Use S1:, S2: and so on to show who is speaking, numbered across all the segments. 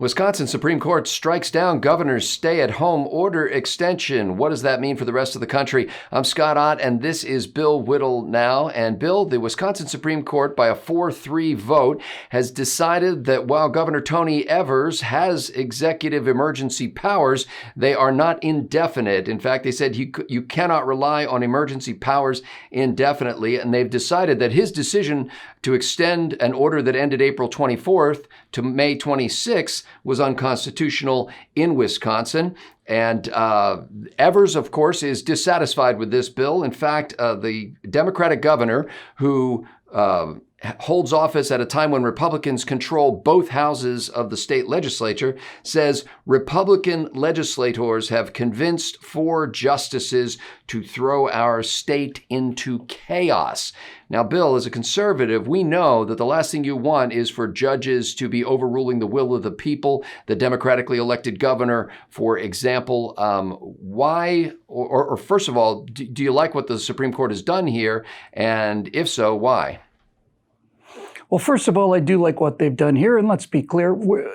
S1: Wisconsin Supreme Court strikes down governor's stay-at-home order extension. What does that mean for the rest of the country? I'm Scott Ott, and this is Bill Whittle Now. And Bill, the Wisconsin Supreme Court, by a 4-3 vote, has decided that while Governor Tony Evers has executive emergency powers, they are not indefinite. In fact, they said you cannot rely on emergency powers indefinitely, and they've decided that his decision to extend an order that ended April 24th to May 26th was unconstitutional in Wisconsin. And Evers, of course, is dissatisfied with this bill. In fact, the Democratic governor who holds office at a time when Republicans control both houses of the state legislature, says Republican legislators have convinced 4 justices to throw our state into chaos. Now, Bill, as a conservative, we know that the last thing you want is for judges to be overruling the will of the people, the democratically elected governor, for example. Why, or first of all, do you like what the Supreme Court has done here? And if so, why?
S2: Well, first of all, I do like what they've done here. And let's be clear, we're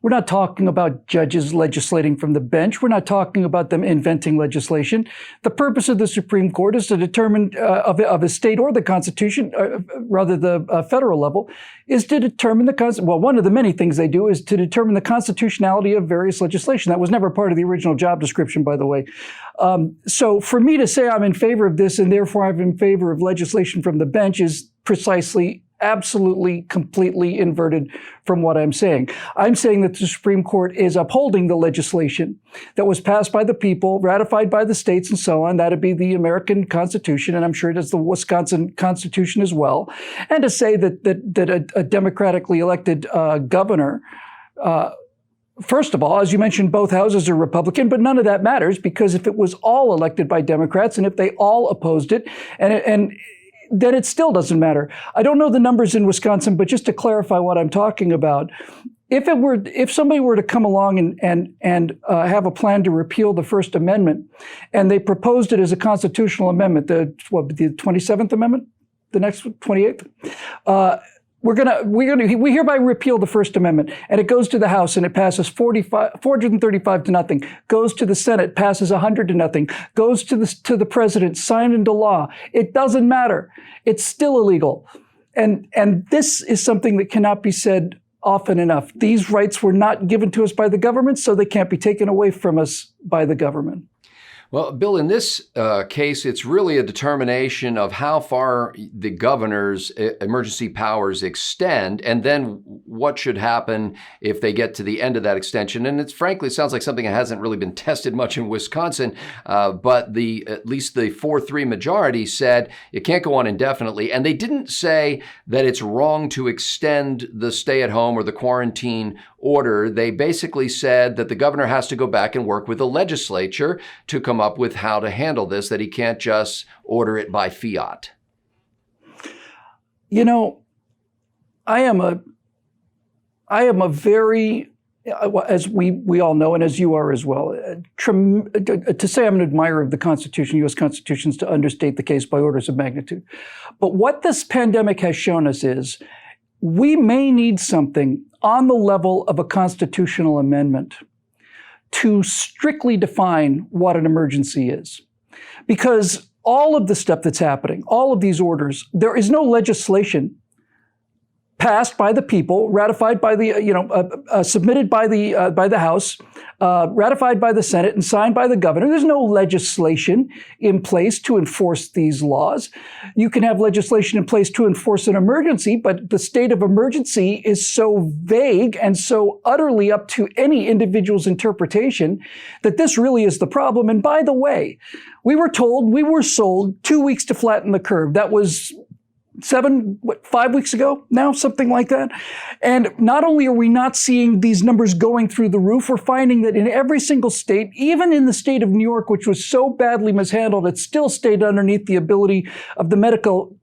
S2: not talking about judges legislating from the bench. We're not talking about them inventing legislation. The purpose of the Supreme Court is to determine, of a state or the Constitution, rather the federal level, is to determine well, one of the many things they do is to determine the constitutionality of various legislation. That was never part of the original job description, by the way. So for me to say I'm in favor of this and therefore I'm in favor of legislation from the bench is precisely absolutely, completely inverted from what I'm saying. I'm saying that the Supreme Court is upholding the legislation that was passed by the people, ratified by the states and so on. That'd be the American Constitution, and I'm sure it is the Wisconsin Constitution as well. And to say that a democratically elected governor, first of all, as you mentioned, both houses are Republican, but none of that matters because if it was all elected by Democrats and if they all opposed it, and then it still doesn't matter. I don't know the numbers in Wisconsin, but just to clarify what I'm talking about, if somebody were to come along and have a plan to repeal the First Amendment, and they proposed it as a constitutional amendment, the 27th Amendment, the next 28th, we hereby repeal the First Amendment, and it goes to the House and it passes 435 to nothing, goes to the Senate, passes 100 to nothing, goes to the president, signed into law. It doesn't matter. It's still illegal. And this is something that cannot be said often enough. These rights were not given to us by the government, so they can't be taken away from us by the government.
S1: Well, Bill, in this case, it's really a determination of how far the governor's emergency powers extend, and then what should happen if they get to the end of that extension. And it's frankly, it sounds like something that hasn't really been tested much in Wisconsin, but at least the 4-3 majority said it can't go on indefinitely. And they didn't say that it's wrong to extend the stay-at-home or the quarantine order. They basically said that the governor has to go back and work with the legislature to come up with how to handle this, that he can't just order it by fiat.
S2: You know, I am a very, as we all know, and as you are as well, to say I'm an admirer of the Constitution, U.S. Constitution, is to understate the case by orders of magnitude. But what this pandemic has shown us is we may need something on the level of a constitutional amendment to strictly define what an emergency is. Because all of the stuff that's happening, all of these orders, there is no legislation passed by the people, ratified by the, submitted by the House, ratified by the Senate, and signed by the governor. There's no legislation in place to enforce these laws. You can have legislation in place to enforce an emergency, but the state of emergency is so vague and so utterly up to any individual's interpretation that this really is the problem. And by the way, we were sold 2 weeks to flatten the curve. That was 5 weeks ago now, something like that. And not only are we not seeing these numbers going through the roof, we're finding that in every single state, even in the state of New York, which was so badly mishandled, it still stayed underneath the ability of the medical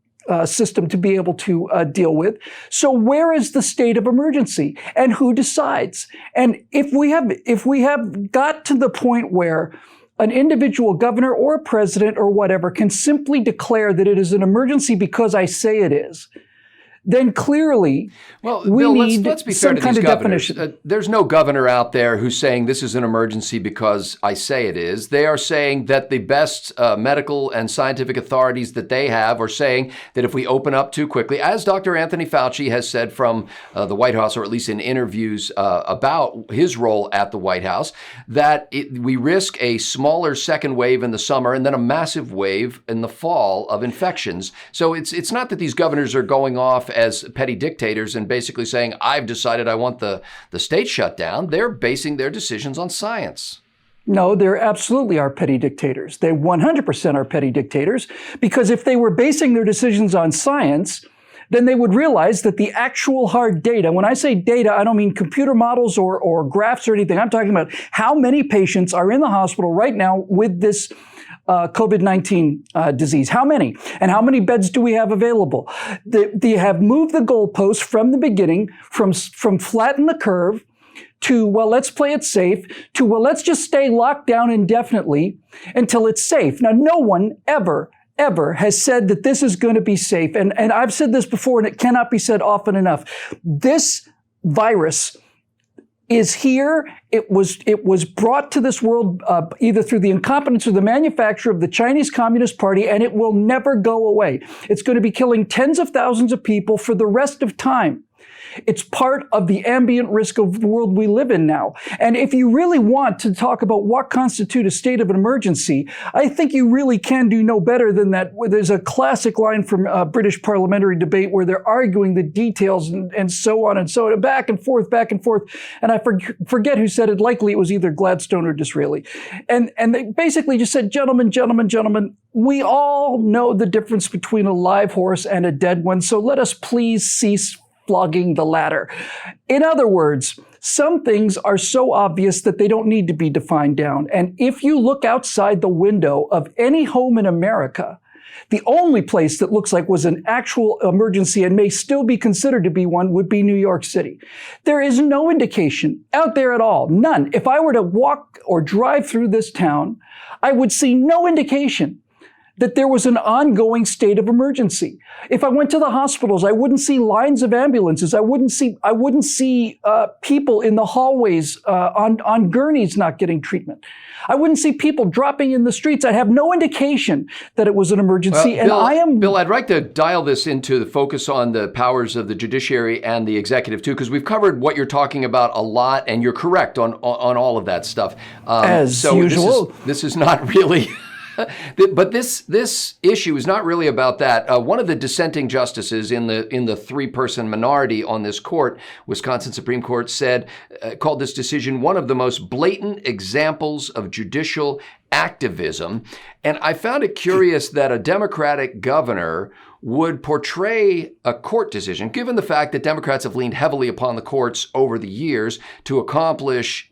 S2: system to be able to deal with. So where is the state of emergency and who decides? And if we have got to the point where an individual governor or a president or whatever can simply declare that it is an emergency because I say it is, then clearly we
S1: Bill,
S2: need
S1: let's be fair
S2: some
S1: to
S2: kind
S1: these
S2: of
S1: governors.
S2: definition.
S1: There's no governor out there who's saying this is an emergency because I say it is. They are saying that the best medical and scientific authorities that they have are saying that if we open up too quickly, as Dr. Anthony Fauci has said from the White House, or at least in interviews about his role at the White House, that we risk a smaller second wave in the summer and then a massive wave in the fall of infections. So it's not that these governors are going off as petty dictators and basically saying, I've decided I want the state shut down. They're basing their decisions on science.
S2: No, there absolutely are petty dictators. They 100% are petty dictators, because if they were basing their decisions on science, then they would realize that the actual hard data, when I say data, I don't mean computer models or graphs or anything. I'm talking about how many patients are in the hospital right now with this COVID-19 disease. How many? And how many beds do we have available? They have moved the goalposts from the beginning, from flatten the curve to, well, let's play it safe, to, well, let's just stay locked down indefinitely until it's safe. Now, no one ever has said that this is going to be safe. And I've said this before, and it cannot be said often enough. This virus is here. It was brought to this world either through the incompetence of the manufacturer of the Chinese Communist Party, and it will never go away. It's going to be killing tens of thousands of people for the rest of time. It's part of the ambient risk of the world we live in now. And if you really want to talk about what constitutes a state of an emergency, I think you really can do no better than that. There's a classic line from British parliamentary debate where they're arguing the details and so on and so on, back and forth. And I forget who said it. Likely it was either Gladstone or Disraeli. And they basically just said, gentlemen, we all know the difference between a live horse and a dead one. So let us please cease flogging the latter. In other words, some things are so obvious that they don't need to be defined down. And if you look outside the window of any home in America, the only place that looks like was an actual emergency and may still be considered to be one would be New York City. There is no indication out there at all, none. If I were to walk or drive through this town, I would see no indication that there was an ongoing state of emergency. If I went to the hospitals, I wouldn't see lines of ambulances. I wouldn't see people in the hallways on gurneys not getting treatment. I wouldn't see people dropping in the streets. I'd have no indication that it was an emergency.
S1: Bill, I'd like to dial this into the focus on the powers of the judiciary and the executive too, because we've covered what you're talking about a lot, and you're correct on all of that stuff.
S2: As usual,
S1: this is not really. But this issue is not really about that. One of the dissenting justices in the three-person minority on this court, Wisconsin Supreme Court, called this decision one of the most blatant examples of judicial activism. And I found it curious that a Democratic governor would portray a court decision, given the fact that Democrats have leaned heavily upon the courts over the years to accomplish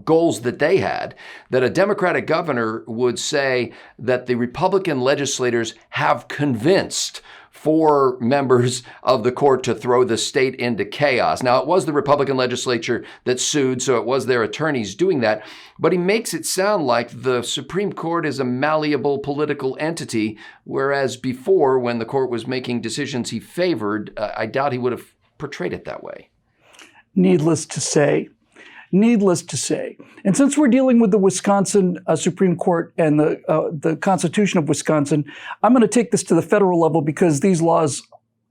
S1: goals that they had, that a Democratic governor would say that the Republican legislators have convinced 4 members of the court to throw the state into chaos. Now, it was the Republican legislature that sued, so it was their attorneys doing that. But he makes it sound like the Supreme Court is a malleable political entity, whereas before, when the court was making decisions he favored, I doubt he would have portrayed it that way.
S2: Needless to say, and since we're dealing with the Wisconsin Supreme Court and the Constitution of Wisconsin, I'm going to take this to the federal level because these laws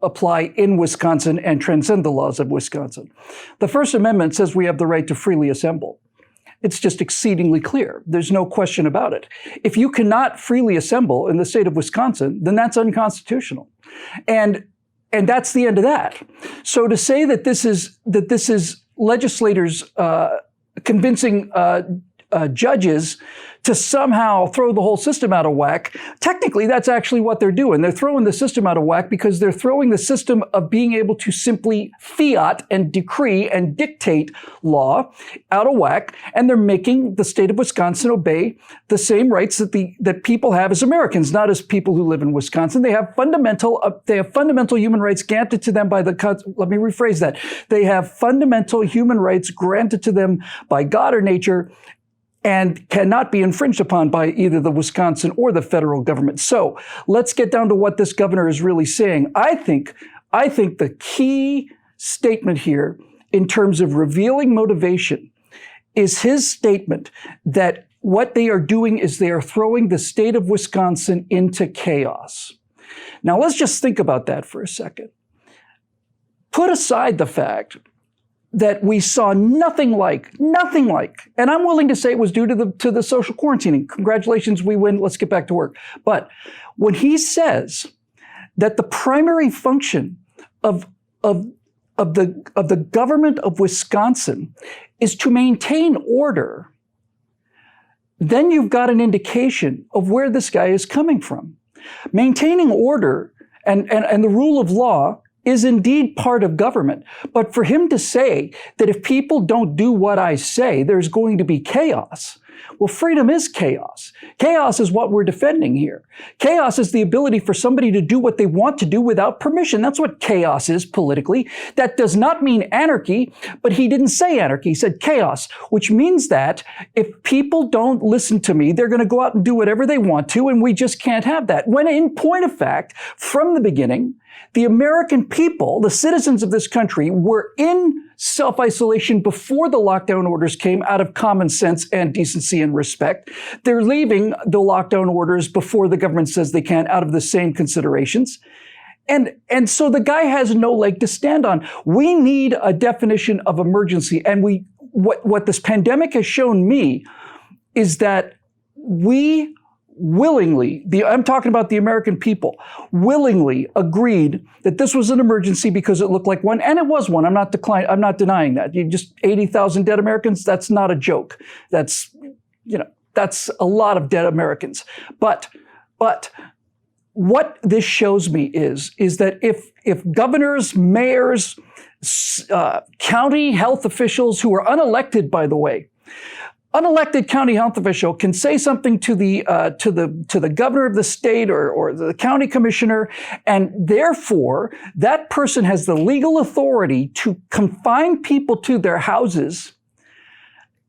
S2: apply in Wisconsin and transcend the laws of Wisconsin. The First Amendment says we have the right to freely assemble. It's just exceedingly clear. There's no question about it. If you cannot freely assemble in the state of Wisconsin, then that's unconstitutional. And that's the end of that. So to say that this is legislators convincing judges to somehow throw the whole system out of whack, technically that's actually what they're doing. They're throwing the system out of whack because they're throwing the system of being able to simply fiat and decree and dictate law out of whack, and they're making the state of Wisconsin obey the same rights that people have as Americans, not as people who live in Wisconsin. They have fundamental human rights granted to them by let me rephrase that. They have fundamental human rights granted to them by God or nature, and cannot be infringed upon by either the Wisconsin or the federal government. So let's get down to what this governor is really saying. I think I think the key statement here in terms of revealing motivation is his statement that what they are doing is they are throwing the state of Wisconsin into chaos. Now, let's just think about that for a second. Put aside the fact that we saw nothing like, and I'm willing to say it was due to the social quarantining. Congratulations, we win, let's get back to work. But when he says that the primary function of the government of Wisconsin is to maintain order, then you've got an indication of where this guy is coming from. Maintaining order and the rule of law is indeed part of government. But for him to say that if people don't do what I say, there's going to be chaos. Well, freedom is chaos. Chaos is what we're defending here. Chaos is the ability for somebody to do what they want to do without permission. That's what chaos is politically. That does not mean anarchy, but he didn't say anarchy. He said chaos, which means that if people don't listen to me, they're going to go out and do whatever they want to, and we just can't have that. When in point of fact, from the beginning, the American people, the citizens of this country, were in self-isolation before the lockdown orders came out of common sense and decency and respect. They're leaving the lockdown orders before the government says they can out of the same considerations. And so the guy has no leg to stand on. We need a definition of emergency. And what this pandemic has shown me is that we willingly, I'm talking about the American people, willingly agreed that this was an emergency because it looked like one, and it was one. I'm not denying that. You just 80,000 dead Americans, that's not a joke. That's a lot of dead Americans. But what this shows me is that if governors, mayors, county health officials who are unelected, by the way, unelected county health official can say something to the governor of the state or the county commissioner, and therefore that person has the legal authority to confine people to their houses,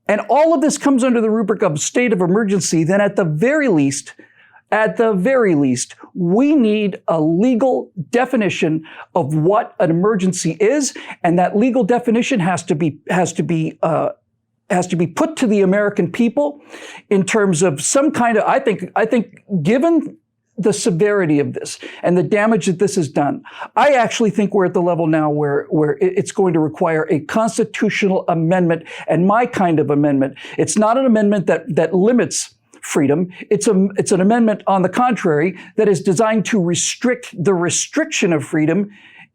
S2: and all of this comes under the rubric of state of emergency, then at the very least, we need a legal definition of what an emergency is, and that legal definition has to be put to the American people in terms of some kind of, I think given the severity of this and the damage that this has done, I actually think we're at the level now where it's going to require a constitutional amendment, and my kind of amendment. It's not an amendment that limits freedom. It's an amendment, on the contrary, that is designed to restrict the restriction of freedom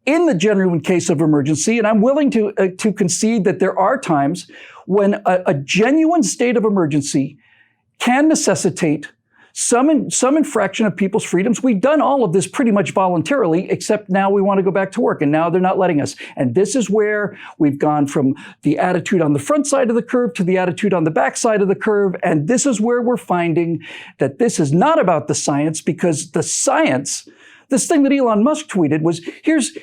S2: in the genuine case of emergency. And I'm willing to concede that there are times when a genuine state of emergency can necessitate some infraction of people's freedoms. We've done all of this pretty much voluntarily, except now we want to go back to work, and now they're not letting us. And this is where we've gone from the attitude on the front side of the curve to the attitude on the back side of the curve. And this is where we're finding that this is not about the science, because the science, this thing that Elon Musk tweeted was, here's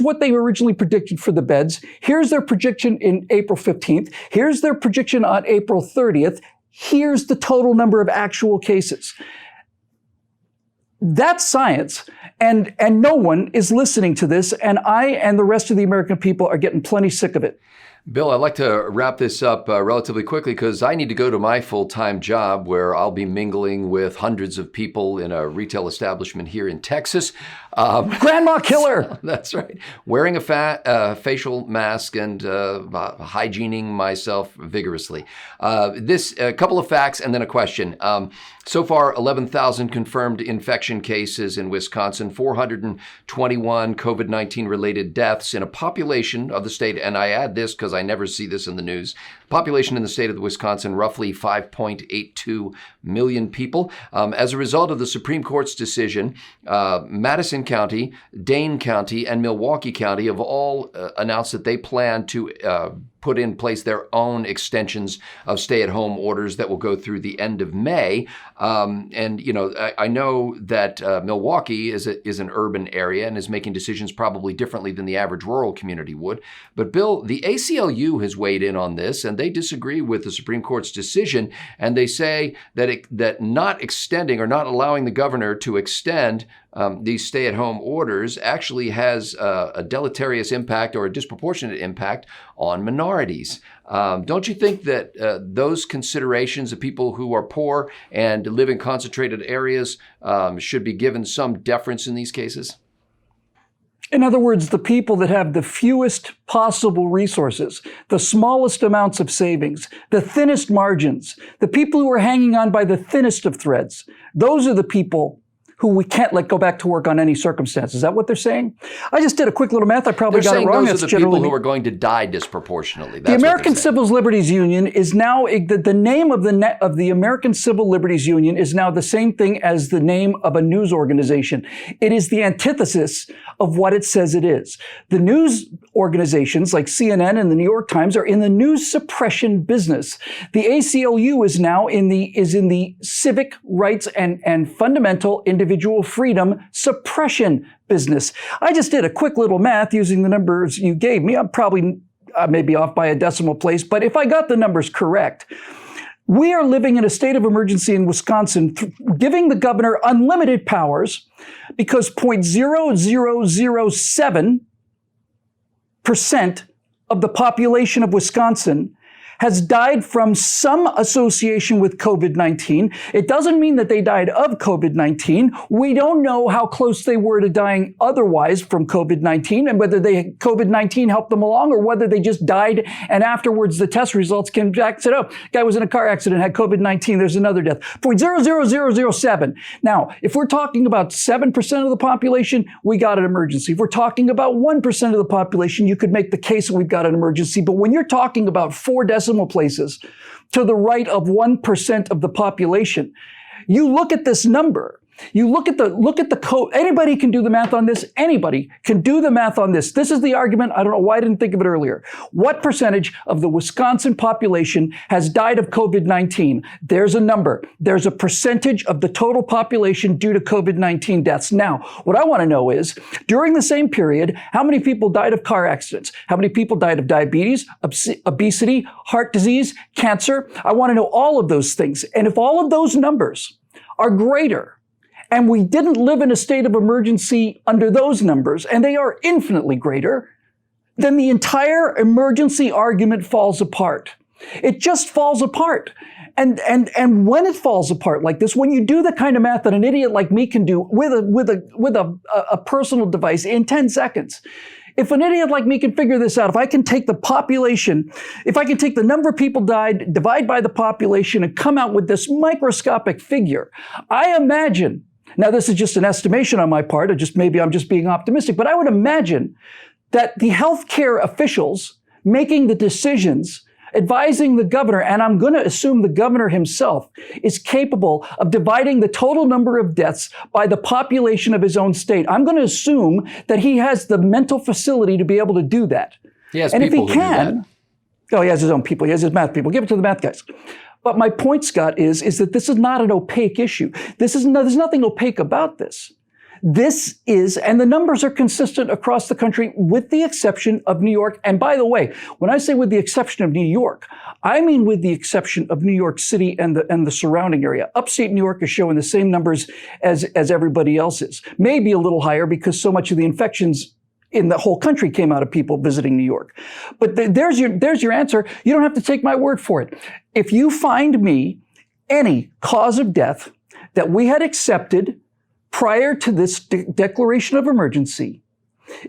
S2: what they originally predicted for the beds. Here's their prediction in April 15th. Here's their prediction on April 30th. Here's the total number of actual cases. That's science. And no one is listening to this. And I and the rest of the American people are getting plenty sick of it.
S1: Bill, I'd like to wrap this up relatively quickly because I need to go to my full-time job where I'll be mingling with hundreds of people in a retail establishment here in Texas.
S2: Grandma killer!
S1: That's right. Wearing a facial mask and hygiening myself vigorously. A couple of facts and then a question. So far, 11,000 confirmed infection cases in Wisconsin, 421 COVID-19 related deaths in a population of the state, and I add this because I never see this in the news, population in the state of Wisconsin, roughly 5.82 million people. As a result of the Supreme Court's decision, Madison County, Dane County, and Milwaukee County have all announced that they plan to put in place their own extensions of stay-at-home orders that will go through the end of May. I know that Milwaukee is an urban area and is making decisions probably differently than the average rural community would. But Bill, the ACLU ACLU has weighed in on this, and they disagree with the Supreme Court's decision, and they say that not extending or not allowing the governor to extend these stay-at-home orders actually has a deleterious impact or a disproportionate impact on minorities. Don't you think that those considerations of people who are poor and live in concentrated areas should be given some deference in these cases?
S2: In other words, the people that have the fewest possible resources, the smallest amounts of savings, the thinnest margins, the people who are hanging on by the thinnest of threads, those are the people who we can't let go back to work on any circumstance. Is that what they're saying? I just did a quick little math. I probably got it wrong.
S1: Those are the people who are going to die disproportionately.
S2: The American Civil Liberties Union is now, the name of the American Civil Liberties Union is now the same thing as the name of a news organization. It is the antithesis of what it says it is. The news organizations like CNN and the New York Times are in the news suppression business. The ACLU is now in the civic rights and fundamental individual freedom suppression business. I just did a quick little math using the numbers you gave me. I may be off by a decimal place, but if I got the numbers correct, we are living in a state of emergency in Wisconsin, giving the governor unlimited powers because 0.0007% of the population of Wisconsin has died from some association with COVID-19. It doesn't mean that they died of COVID-19. We don't know how close they were to dying otherwise from COVID-19 and whether COVID-19 helped them along or whether they just died and afterwards the test results came back and said, oh, guy was in a car accident, had COVID-19, there's another death. 0.00007. Now, if we're talking about 7% of the population, we got an emergency. If we're talking about 1% of the population, you could make the case that we've got an emergency. But when you're talking about 4 decimal places to the right of 1% of the population. You look at this number. You look at the code. Anybody can do the math on this. Anybody can do the math on this. This is the argument. I don't know why I didn't think of it earlier. What percentage of the Wisconsin population has died of COVID-19? There's a number. There's a percentage of the total population due to COVID-19 deaths. Now, what I want to know is, during the same period, how many people died of car accidents? How many people died of diabetes, obesity, heart disease, cancer? I want to know all of those things. And if all of those numbers are greater, and we didn't live in a state of emergency under those numbers, and they are infinitely greater, then the entire emergency argument falls apart. It just falls apart. And when it falls apart like this, when you do the kind of math that an idiot like me can do with a personal device in 10 seconds, if an idiot like me can figure this out, if I can take the population, if I can take the number of people died, divide by the population, and come out with this microscopic figure, I imagine, now this is just an estimation on my part, or just maybe I'm just being optimistic, but I would imagine that the healthcare officials making the decisions, advising the governor, and I'm going to assume the governor himself is capable of dividing the total number of deaths by the population of his own state. I'm going to assume that he has the mental facility to be able to do that.
S1: And if he can,
S2: oh, he has his own people. He has his math people. Give it to the math guys. But my point, Scott, is that this is not an opaque issue. There's nothing opaque about this. This is, and the numbers are consistent across the country with the exception of New York. And by the way, when I say with the exception of New York, I mean with the exception of New York City and the surrounding area. Upstate New York is showing the same numbers as everybody else is. Maybe a little higher because so much of the infections in the whole country came out of people visiting New York. But there's your answer. You don't have to take my word for it. If you find me any cause of death that we had accepted prior to this declaration of emergency,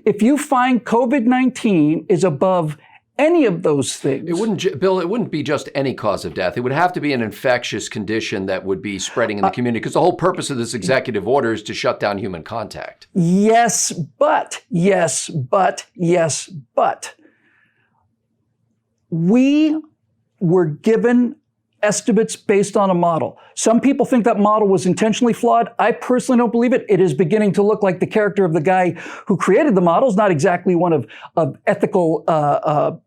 S2: if you find COVID-19 is above any of those things.
S1: It wouldn't be just any cause of death. It would have to be an infectious condition that would be spreading in the community, because the whole purpose of this executive order is to shut down human contact.
S2: Yes, but we were given estimates based on a model. Some people think that model was intentionally flawed. I personally don't believe it. It is beginning to look like the character of the guy who created the model is not exactly one of ethical,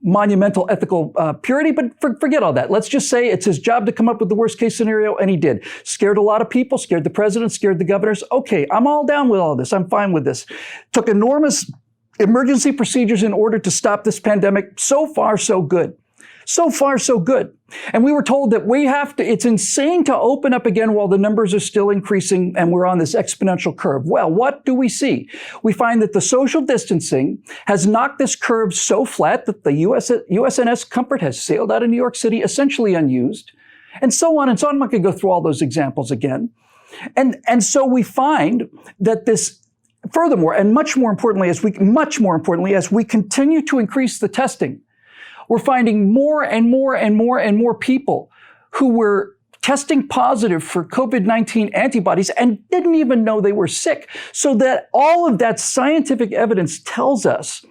S2: monumental ethical purity, but forget all that. Let's just say it's his job to come up with the worst case scenario, and he did. Scared a lot of people, scared the president, scared the governors. Okay, I'm all down with all this. I'm fine with this. Took enormous emergency procedures in order to stop this pandemic. So far, so good. So far, so good. And we were told that it's insane to open up again while the numbers are still increasing and we're on this exponential curve. Well, what do we see? We find that the social distancing has knocked this curve so flat that the USNS Comfort has sailed out of New York City essentially unused, and so on and so on. I'm not going to go through all those examples again. And so we find that this, furthermore, and much more importantly, as we continue to increase the testing, we're finding more and more and more and more people who were testing positive for COVID-19 antibodies and didn't even know they were sick. So that all of that scientific evidence tells us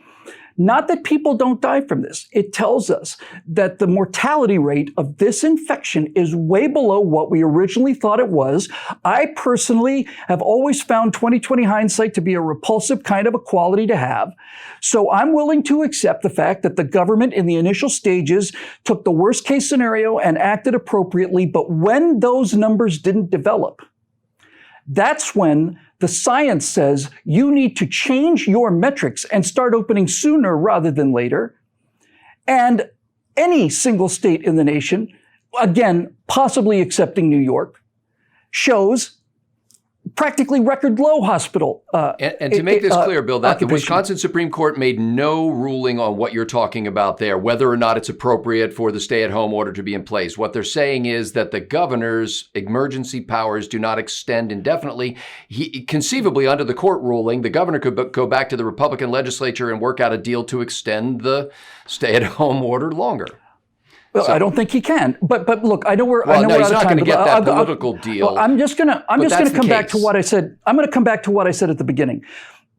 S2: not that people don't die from this. It tells us that the mortality rate of this infection is way below what we originally thought it was. I personally have always found 20/20 hindsight to be a repulsive kind of a quality to have. So I'm willing to accept the fact that the government in the initial stages took the worst case scenario and acted appropriately. But when those numbers didn't develop, that's when the science says you need to change your metrics and start opening sooner rather than later. And any single state in the nation, again, possibly excepting New York, shows practically record low hospital.
S1: And to make this clear, Bill, that the Wisconsin Supreme Court made no ruling on what you're talking about there, whether or not it's appropriate for the stay-at-home order to be in place. What they're saying is that the governor's emergency powers do not extend indefinitely. Conceivably, under the court ruling, the governor could go back to the Republican legislature and work out a deal to extend the stay-at-home order longer.
S2: Well, I don't think he can. But look, I know we're
S1: he's
S2: out of
S1: not
S2: time.
S1: going to get that political deal.
S2: Well, I'm just going to come back to what I said. I'm going to come back to what I said at the beginning.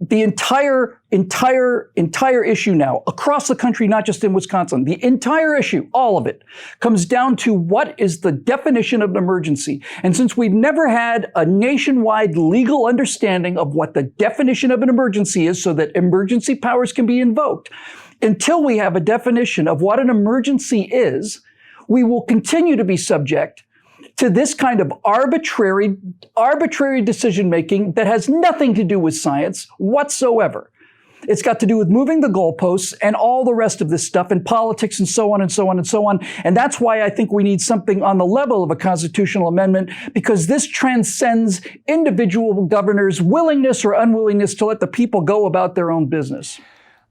S2: The entire issue now across the country, not just in Wisconsin, the entire issue, all of it, comes down to what is the definition of an emergency. And since we've never had a nationwide legal understanding of what the definition of an emergency is so that emergency powers can be invoked, until we have a definition of what an emergency is, we will continue to be subject to this kind of arbitrary decision-making that has nothing to do with science whatsoever. It's got to do with moving the goalposts and all the rest of this stuff and politics and so on and so on and so on. And that's why I think we need something on the level of a constitutional amendment, because this transcends individual governors' willingness or unwillingness to let the people go about their own business.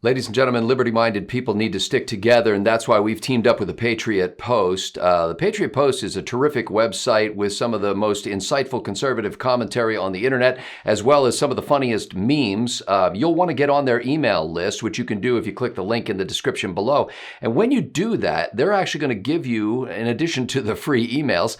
S1: Ladies and gentlemen, liberty-minded people need to stick together, and that's why we've teamed up with the Patriot Post. The Patriot Post is a terrific website with some of the most insightful conservative commentary on the internet, as well as some of the funniest memes. You'll want to get on their email list, which you can do if you click the link in the description below. And when you do that, they're actually going to give you, in addition to the free emails,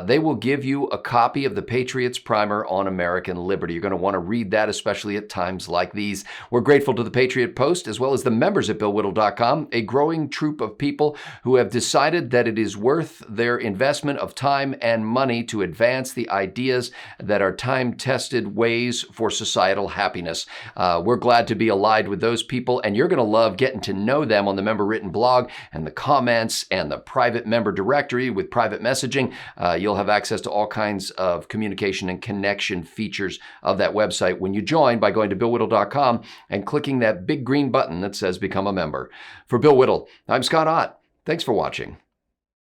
S1: they will give you a copy of the Patriots Primer on American Liberty. You're going to want to read that, especially at times like these. We're grateful to the Patriot Post, as well as the members at BillWhittle.com, a growing troop of people who have decided that it is worth their investment of time and money to advance the ideas that are time-tested ways for societal happiness. We're glad to be allied with those people, and you're going to love getting to know them on the member-written blog and the comments and the private member directory with private messaging. You'll have access to all kinds of communication and connection features of that website when you join by going to BillWhittle.com and clicking that big green button that says Become a Member. For Bill Whittle, I'm Scott Ott. Thanks for watching.